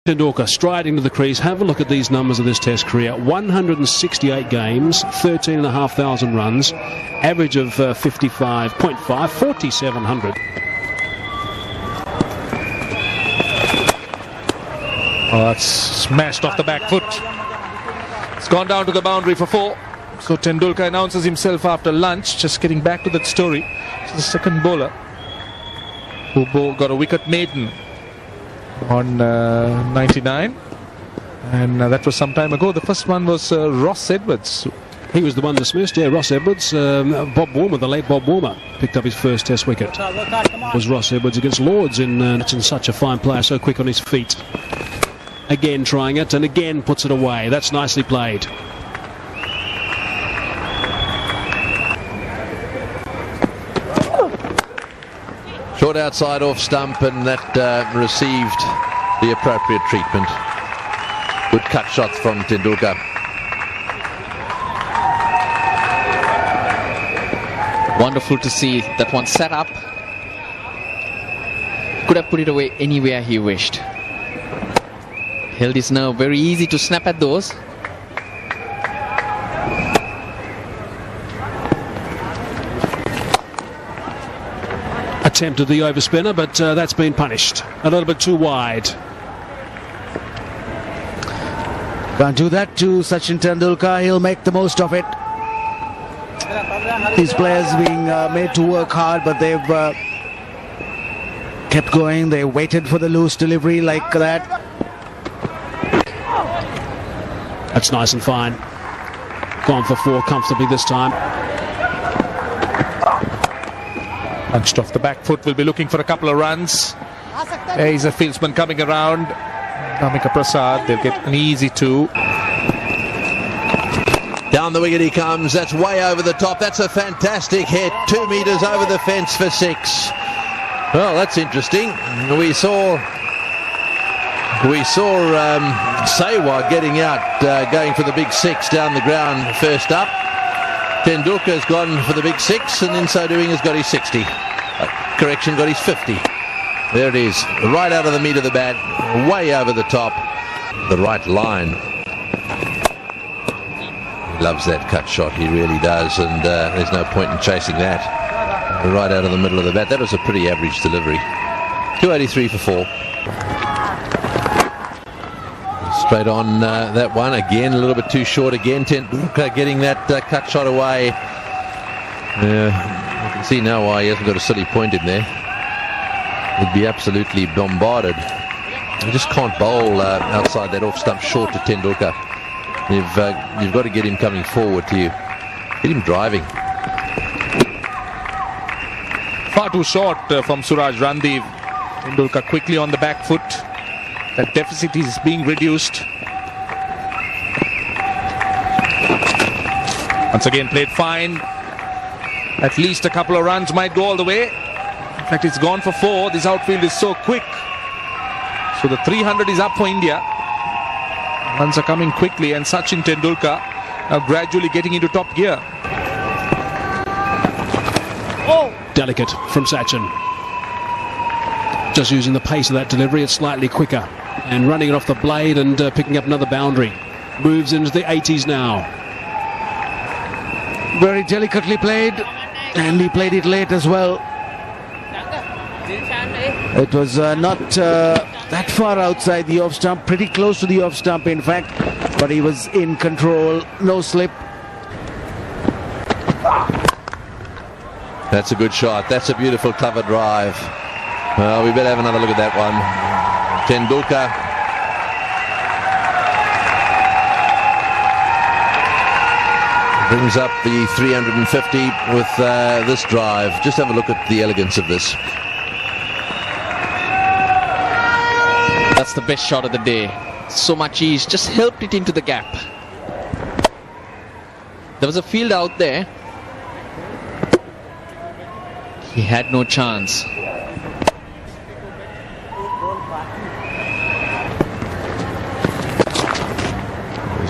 Tendulkar striding to the crease. Have a look at these numbers of this Test career. 168 games, 13,500 runs, average of 55.5, 4,700. Oh, that's smashed off the back foot. It's gone down to the boundary for 4. So Tendulkar announces himself after lunch. Just getting back to that story. It's the second bowler who got a wicket maiden on 99, and that was some time ago. The first one was Ross Edwards. He was the one dismissed, yeah, Ross Edwards. Bob Warmer, the late Bob Warmer, picked up his first Test wicket. Was Ross Edwards against Lords in such a fine player, so quick on his feet. Again trying it, and again puts it away. That's nicely played. Short outside off stump, and that received the appropriate treatment. Good cut shots from Tendulkar. Wonderful to see that one set up. Could have put it away anywhere he wished. Held his nerve, very easy to snap at those. Attempted the overspinner, but that's been punished. A little bit too wide. Can't do that to Sachin Tendulkar. He'll make the most of it. These players being made to work hard, but they've kept going. They waited for the loose delivery like that. That's nice and fine. Gone for 4 comfortably this time. Punched off the back foot, will be looking for a couple of runs. There is a fieldsman coming around. Namika Prasad, they'll get an easy 2. Down the wicket he comes. That's way over the top. That's a fantastic hit. 2 metres over the fence for 6. Well, that's interesting. We saw Sehwag getting out, going for the big 6 down the ground first up. Tendulkar's gone for the big 6, and in so doing has got his 60. Correction, got his 50. There it is, right out of the meat of the bat, way over the top. The right line. He loves that cut shot, he really does, and there's no point in chasing that. Right out of the middle of the bat. That was a pretty average delivery. 283 for 4. Straight on that one again, a little bit too short again. Tendulkar getting that cut shot away. You can see now why he hasn't got a silly point in there. He'd be absolutely bombarded. You just can't bowl outside that off stump short to Tendulkar. You've got to get him coming forward to you. Get him driving. Far too short from Suraj Randeep. Tendulkar quickly on the back foot. That deficit is being reduced. Once again played fine. At least a couple of runs might go all the way. In fact, it's gone for 4. This outfield is so quick. So the 300 is up for India. Runs are coming quickly, and Sachin Tendulkar now gradually getting into top gear. Delicate from Sachin. Just using the pace of that delivery, it's slightly quicker. And running it off the blade and picking up another boundary. Moves into the 80s now. Very delicately played, and he played it late as well. It was not that far outside the off stump, pretty close to the off stump in fact, but he was in control, no slip. That's a good shot. That's a beautiful cover drive. Well, we better have another look at that one. Tendulkar. Brings up the 350 with this drive. Just have a look at the elegance of this. That's the best shot of the day. So much ease, just helped it into the gap. There was a field out there. He had no chance.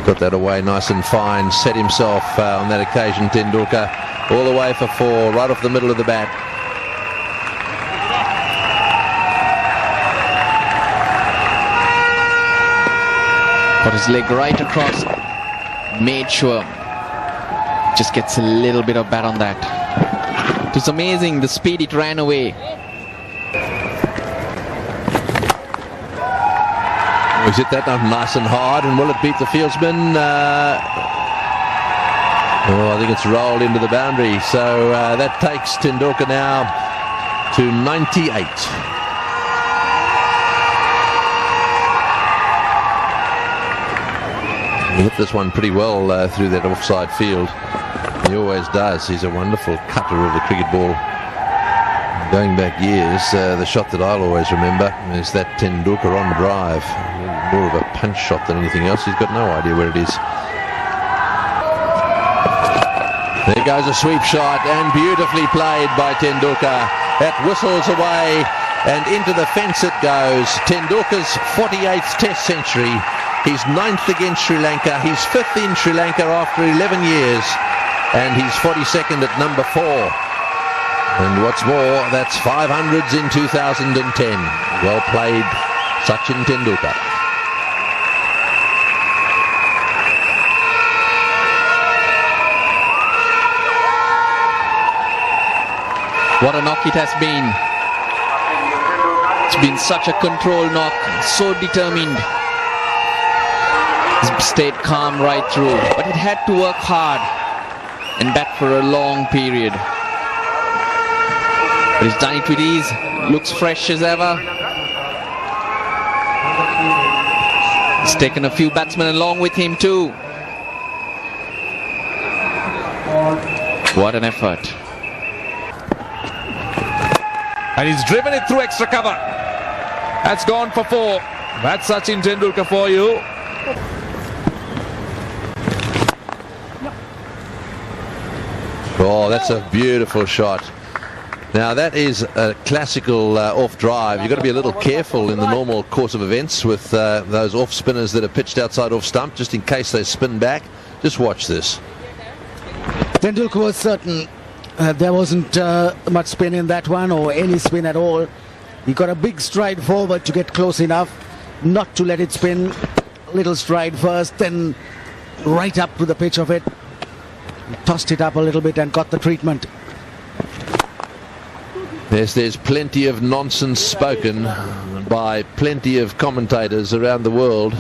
Got that away nice and fine. Set himself on that occasion, Tendulkar. All the way for 4, right off the middle of the bat. Got his leg right across. Made sure. Just gets a little bit of bat on that. It was amazing the speed it ran away. He's hit that up nice and hard, and will it beat the fieldsman? I think it's rolled into the boundary. So that takes Tendulkar now to 98. He hit this one pretty well through that offside field. He always does. He's a wonderful cutter of the cricket ball. Going back years, the shot that I'll always remember is that Tendulkar on drive. More of a punch shot than anything else. He's got no idea where it is. There goes a sweep shot, and beautifully played by Tendulkar. That whistles away, and into the fence it goes. Tendulkar's 48th Test century. He's 9th against Sri Lanka. He's 5th in Sri Lanka after 11 years. And he's 42nd at number 4. And what's more, that's 500s in 2010. Well played, Sachin Tendulkar. What a knock it has been. It's been such a controlled knock, so determined. He's stayed calm right through, but it had to work hard and bat for a long period. But he's done it with ease, looks fresh as ever. He's taken a few batsmen along with him too. What an effort. And he's driven it through extra cover. That's gone for 4. That's Sachin Tendulkar for you. Oh, that's a beautiful shot. Now that is a classical off drive. You've got to be a little careful in the normal course of events with those off spinners that are pitched outside off stump, just in case they spin back. Just watch this. Tendulkar was certain there wasn't much spin in that one, or any spin at all. He got a big stride forward to get close enough not to let it spin. Little stride first, then right up to the pitch of it. He tossed it up a little bit and got the treatment. Yes, there's plenty of nonsense spoken by plenty of commentators around the world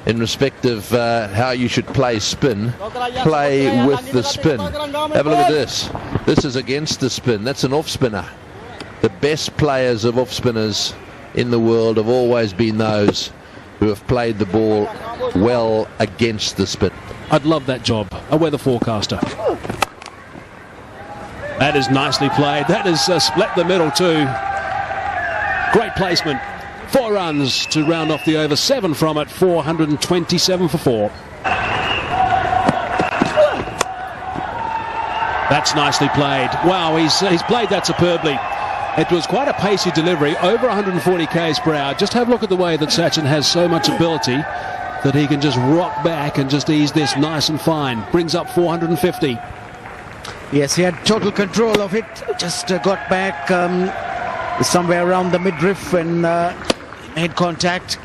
in respect of how you should play spin. Play with the spin. Have a look at this. This is against the spin. That's an off spinner. The best players of off spinners in the world have always been those who have played the ball well against the spin. I'd love that job, a weather forecaster. That is nicely played. That is split the middle too. Great placement. 4 runs to round off the over. 7 from it. 427 for 4. That's nicely played. Wow, he's played that superbly. It was quite a pacey delivery, over 140 k's per hour. Just have a look at the way that Sachin has so much ability that he can just rock back and just ease this nice and fine. Brings up 450. Yes, he had total control of it. Just got back somewhere around the midriff and made contact.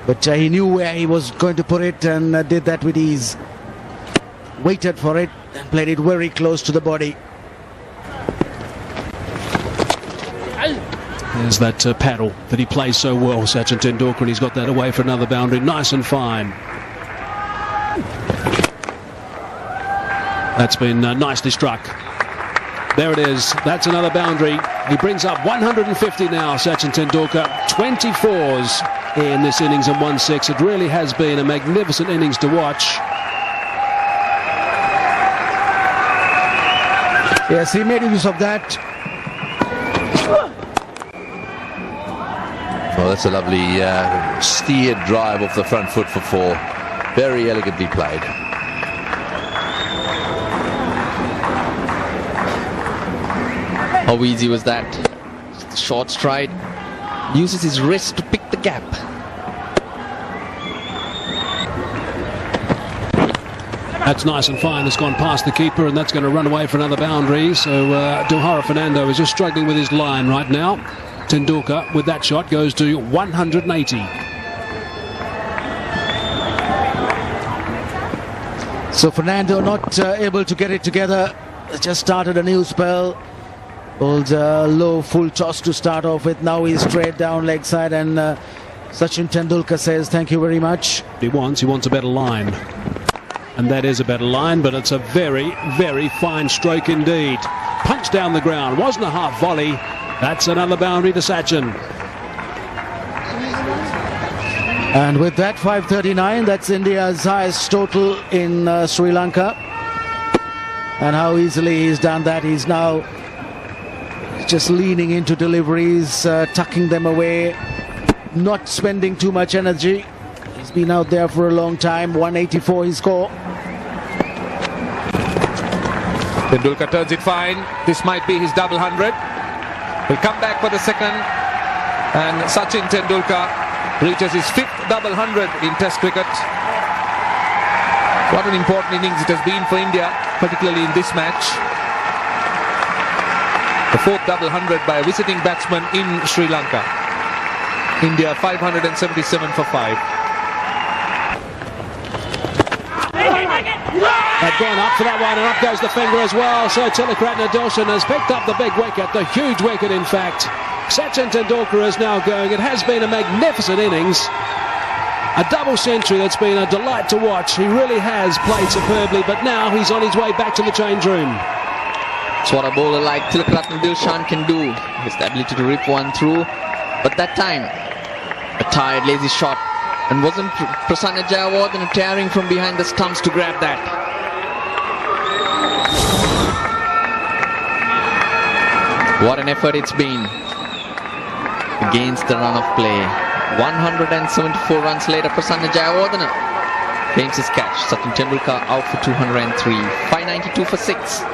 But he knew where he was going to put it and did that with ease. Waited for it and played it very close to the body. There's that paddle that he plays so well, Sachin Tendulkar, and he's got that away for another boundary. Nice and fine. That's been nicely struck. There it is. That's another boundary. He brings up 150 now, Sachin Tendulkar. 24s in this innings and 1-6. It really has been a magnificent innings to watch. Yes, he made use of that. Well, that's a lovely steered drive off the front foot for 4. Very elegantly played. How easy was that? Just a short stride. Uses his wrist to pick the gap. That's nice and fine. It's gone past the keeper, and that's going to run away for another boundary. So Duhara Fernando is just struggling with his line right now. Tendulkar with that shot goes to 180. So Fernando not able to get it together. Just started a new spell. Bowled low full toss to start off with. Now he's straight down leg side, and Sachin Tendulkar says thank you very much. He wants a better line. And that is a better line, but it's a very, very fine stroke indeed. Punch down the ground. Wasn't a half volley. That's another boundary to Sachin. And with that, 539, that's India's highest total in Sri Lanka. And how easily he's done that. He's now just leaning into deliveries, tucking them away, not spending too much energy. He's been out there for a long time. 184 his score. Tendulkar turns it fine. This might be his double 100. He'll come back for the second. And Sachin Tendulkar reaches his 5th double 100 in Test cricket. What an important innings it has been for India, particularly in this match. The 4th double 100 by a visiting batsman in Sri Lanka. India 577 for 5. They've gone up for that one, and up goes the finger as well. So Tendulkar has picked up the big wicket, the huge wicket in fact. Sachin Tendulkar is now going. It has been a magnificent innings. A double century that's been a delight to watch. He really has played superbly, but now he's on his way back to the change room. It's what a bowler like Tendulkar can do. His ability to rip one through. But that time, a tired, lazy shot. And wasn't Prasanna Jayawardene tearing from behind the stumps to grab that? What an effort it's been against the run of play. 174 runs later, Prasanna Jayawardene claims his catch. Sachin Tendulkar out for 203. 592 for 6.